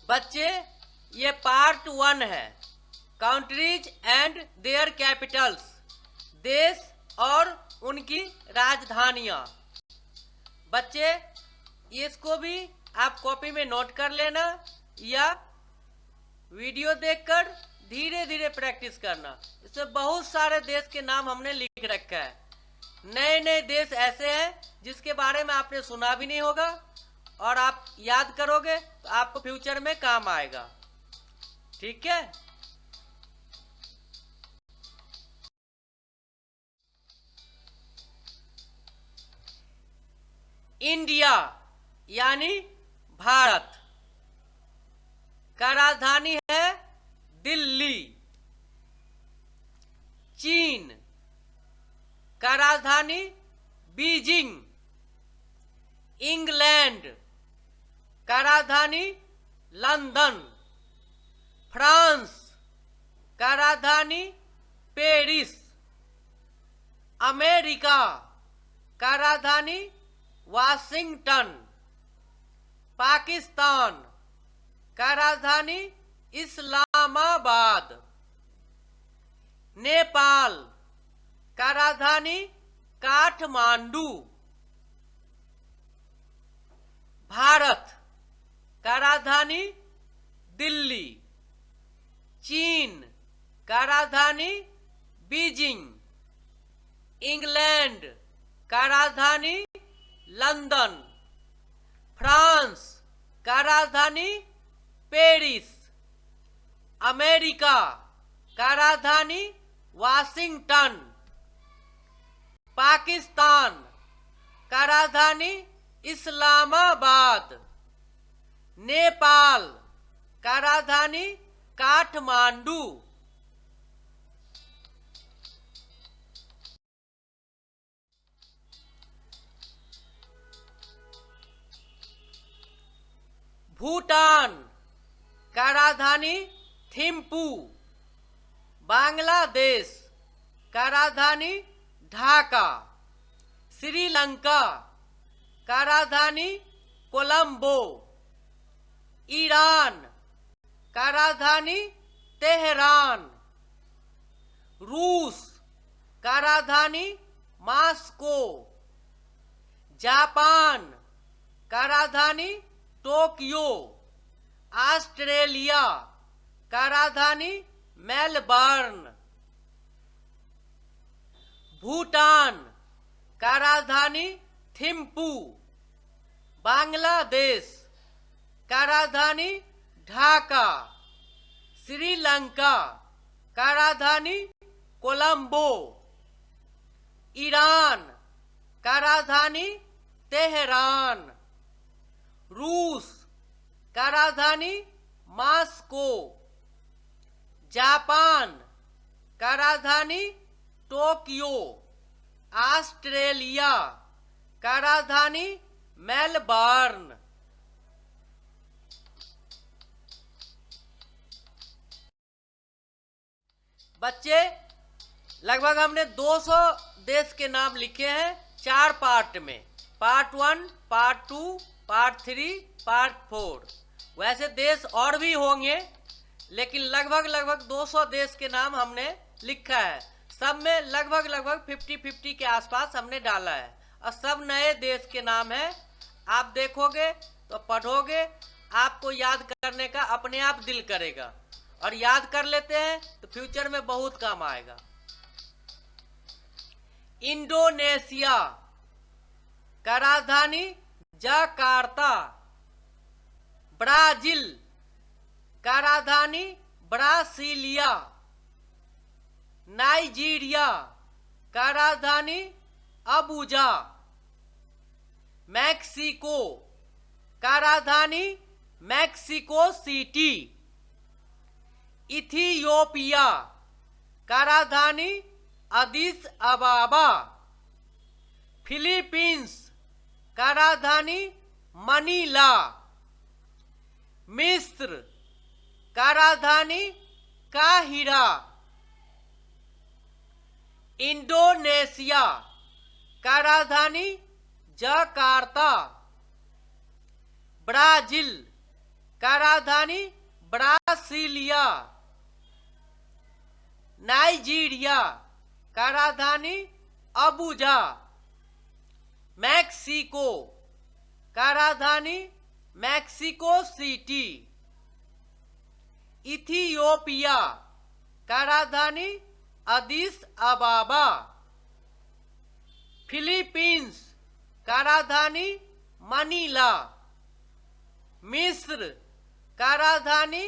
बच्चे ये पार्ट 1 है, कंट्रीज एंड देयर कैपिटल्स, देश और उनकी राजधानियां। बच्चे इसको भी आप कॉपी में नोट कर लेना या वीडियो देखकर धीरे धीरे प्रैक्टिस करना। इसमें बहुत सारे देश के नाम हमने लिख रखा है। नए नए देश ऐसे हैं जिसके बारे में आपने सुना भी नहीं होगा और आप याद करोगे तो आपको फ्यूचर में काम आएगा। ठीक है। इंडिया यानी भारत का राजधानी है दिल्ली। चीन का राजधानी बीजिंग। इंग्लैंड का राजधानी लंदन। फ्रांस का राजधानी पेरिस। अमेरिका का राजधानी वाशिंगटन। पाकिस्तान का राजधानी इस्लामाबाद। नेपाल का राजधानी काठमांडू। भारत का राजधानी दिल्ली। चीन का राजधानी बीजिंग। इंग्लैंड का राजधानी लंदन। फ्रांस का राजधानी पेरिस। अमेरिका का राजधानी वाशिंगटन। पाकिस्तान का राजधानी इस्लामाबाद। नेपाल का राजधानी काठमांडू। भूटान का राजधानी थिम्पू। बांग्लादेश का राजधानी ढाका। श्रीलंका का राजधानी कोलंबो। ईरान का राजधानी तेहरान। रूस का राजधानी मॉस्को। जापान का राजधानी टोक्यो। ऑस्ट्रेलिया का राजधानी मेलबर्न। भूटान का राजधानी थिम्पू। बांग्लादेश का राजधानी ढाका। श्रीलंका का राजधानी कोलंबो। ईरान का राजधानी तेहरान। रूस का राजधानी मॉस्को। जापान का राजधानी टोक्यो। ऑस्ट्रेलिया का राजधानी मेलबर्न। बच्चे लगभग हमने 200 देश के नाम लिखे हैं 4 पार्ट में, पार्ट 1, पार्ट 2, पार्ट 3, पार्ट 4। वैसे देश और भी होंगे लेकिन लगभग 200 देश के नाम हमने लिखा है। सब में लगभग 50-50 के आसपास हमने डाला है और सब नए देश के नाम हैं। आप देखोगे तो पढ़ोगे, आपको याद करने का अपने आप दिल करेगा और याद कर लेते हैं तो फ्यूचर में बहुत काम आएगा। इंडोनेशिया का राजधानी जकार्ता। ब्राजील का राजधानी ब्रासीलिया। नाइजीरिया का राजधानी अबुजा। मैक्सिको का राजधानी मैक्सिको सिटी। इथियोपिया का राजधानी अदिस अबाबा। फिलीपींस का राजधानी मनीला। मिस्र का राजधानी काहिरा। इंडोनेशिया का राजधानी जकार्ता। ब्राजील का राजधानी ब्रासीलिया। नाइजीरिया का राजधानी अबुजा। मैक्सिको का राजधानी मैक्सिको सिटी। इथियोपिया का राजधानी अदिस अबाबा। फिलीपींस का राजधानी मनीला। मिस्र का राजधानी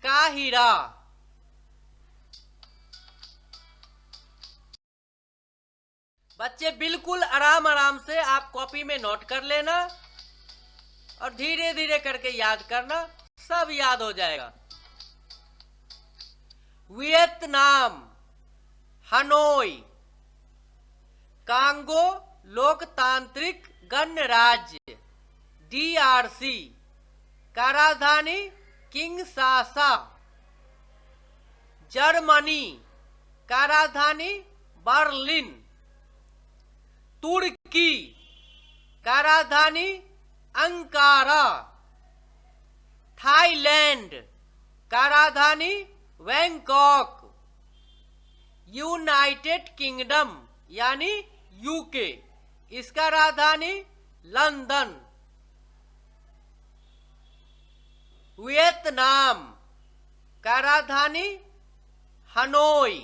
काहिरा। बच्चे बिल्कुल आराम आराम से आप कॉपी में नोट कर लेना और धीरे धीरे करके याद करना, सब याद हो जाएगा। Vietnam Hanoi. कांगो लोकतांत्रिक गणराज्य DRC का राजधानी किंगशासा। जर्मनी का राजधानी बर्लिन। तुर्की का राजधानी अंकारा। थाईलैंड का राजधानी बैंकॉक। यूनाइटेड किंगडम यानी UK, इसका राजधानी लंदन। वियतनाम का राजधानी हनोई।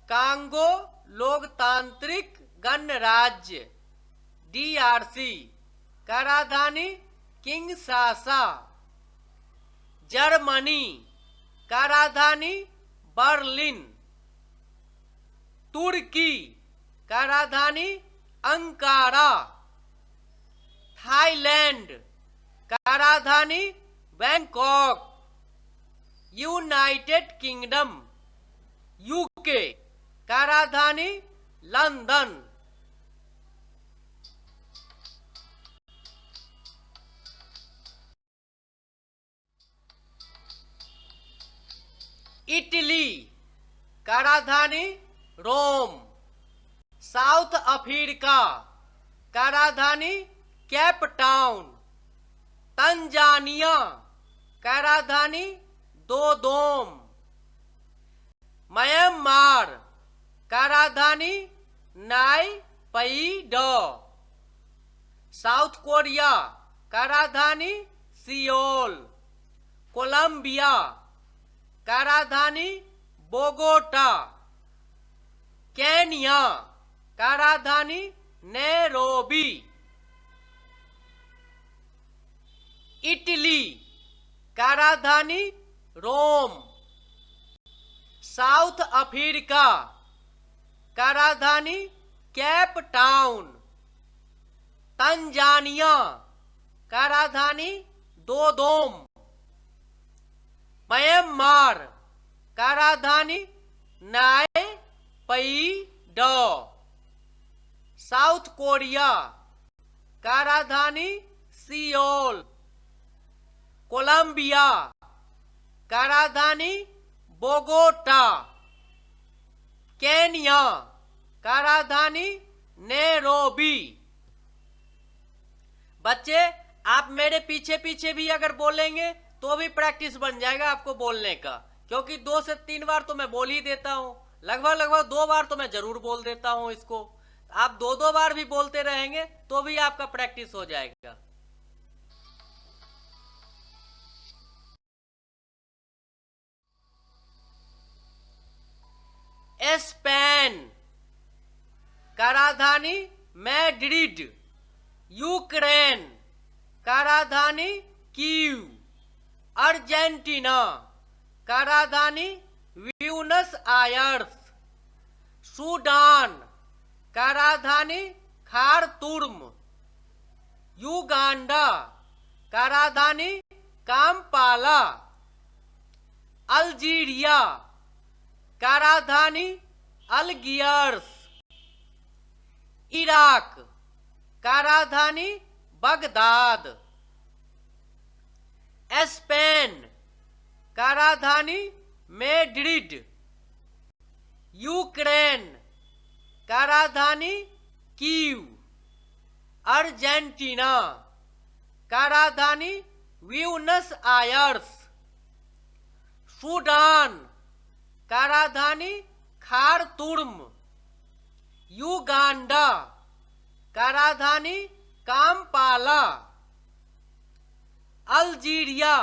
कांगो लोकतांत्रिक गणराज्य DRC का राजधानी किंगशासा। जर्मनी का राजधानी बर्लिन। तुर्की का राजधानी अंकारा। थाईलैंड का राजधानी बैंकॉक। यूनाइटेड किंगडम UK का राजधानी लंदन। इटली का राजधानी रोम। साउथ अफ्रीका का राजधानी केप टाउन। तंजानिया का राजधानी दोदोम। म्यांमार का राजधानी नायपीडा। साउथ कोरिया का राजधानी सियोल। कोलंबिया का राजधानी बोगोटा। केन्या का राजधानी नैरोबी। इटली का राजधानी रोम। साउथ अफ्रीका का राजधानी केप टाउन। तंजानिया का राजधानी दोदोम। म्यांमार का राजधानी नायपीडा। साउथ कोरिया का राजधानी सियोल। कोलंबिया का राजधानी बोगोटा। केन्या का राजधानी नैरोबी। बच्चे आप मेरे पीछे पीछे भी अगर बोलेंगे तो भी प्रैक्टिस बन जाएगा आपको बोलने का, क्योंकि 2 से 3 बार तो मैं बोल ही देता हूं, लगभग 2 बार तो मैं जरूर बोल देता हूं इसको। आप 2 बार भी बोलते रहेंगे तो भी आपका प्रैक्टिस हो जाएगा। स्पेन का राजधानी मैड्रिड। यूक्रेन का राजधानी कीव। अर्जेंटीना का राजधानी ब्यूनस आयर्स। सूडान का राजधानी खार्तूम। युगांडा का राजधानी काम्पाला। अल्जीरिया का राजधानी अल्गियर्स। इराक का राजधानी बगदाद। स्पेन का राजधानी मैड्रिड। यूक्रेन का राजधानी कीव। अर्जेंटीना का राजधानी ब्यूनस आयर्स। सूडान का राजधानी खार्तूम। युगांडा का राजधानी काम्पाला। अल्जीरिया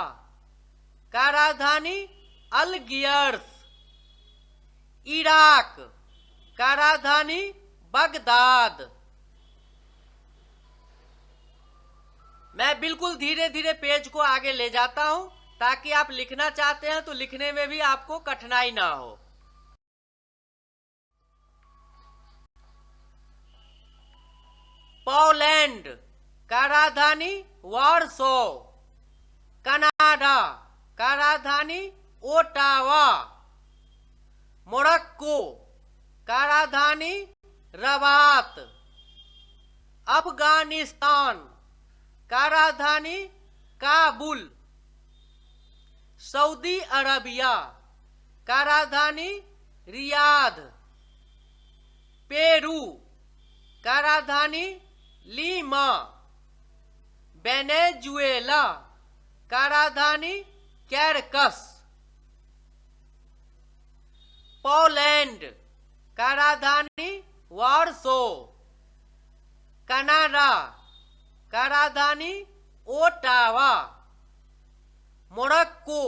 का राजधानी अल्गियर्स। इराक का राजधानी बगदाद। मैं बिल्कुल धीरे धीरे पेज को आगे ले जाता हूं ताकि आप लिखना चाहते हैं तो लिखने में भी आपको कठिनाई ना हो। पोलैंड का राजधानी वार्सो। कनाडा का राजधानी ओटावा। मोरक्को का राजधानी रबात। अफगानिस्तान का राजधानी काबुल। सऊदी अरबिया का राजधानी रियाद। पेरू का राजधानी लीमा। वेनेजुएला का राजधानी कैरकस। पोलैंड का राजधानी वार्सो। कनाडा का राजधानी ओटावा। मोरक्को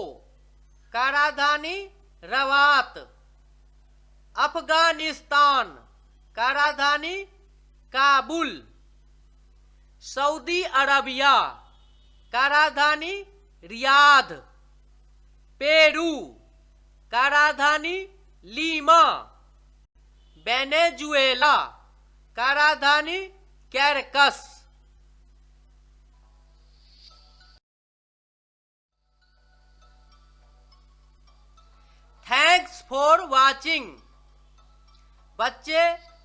का राजधानी रबात। अफगानिस्तान का राजधानी काबुल। सऊदी अरबिया का राजधानी रियाद। पेरू का राजधानी लीमा। वेनेजुएला का राजधानी कैरकस। Thanks for watching. बच्चे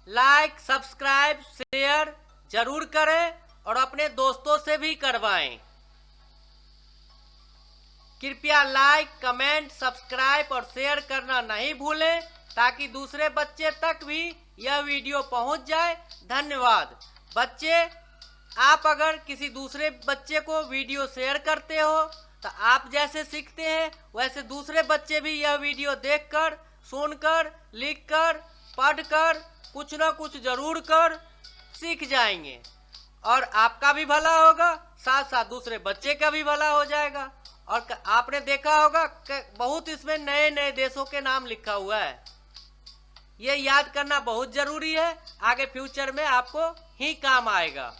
लाइक, सब्सक्राइब, शेयर जरूर करें और अपने दोस्तों से भी करवाएं। कृपया लाइक, कमेंट, सब्सक्राइब और शेयर करना नहीं भूलें ताकि दूसरे बच्चे तक भी यह वीडियो पहुंच जाए। धन्यवाद। बच्चे, आप अगर किसी दूसरे बच्चे को वीडियो शेयर करते हो तो आप जैसे सीखते हैं वैसे दूसरे बच्चे भी यह वीडियो देखकर, सुनकर, लिखकर, पढ़कर कुछ ना कुछ जरूर कर सीख जाएंगे और आपका भी भला होगा, साथ साथ दूसरे बच्चे का भी भला हो जाएगा। और आपने देखा होगा कि बहुत इसमें नए नए देशों के नाम लिखा हुआ है। ये याद करना बहुत जरूरी है, आगे फ्यूचर में आपको ही काम आएगा।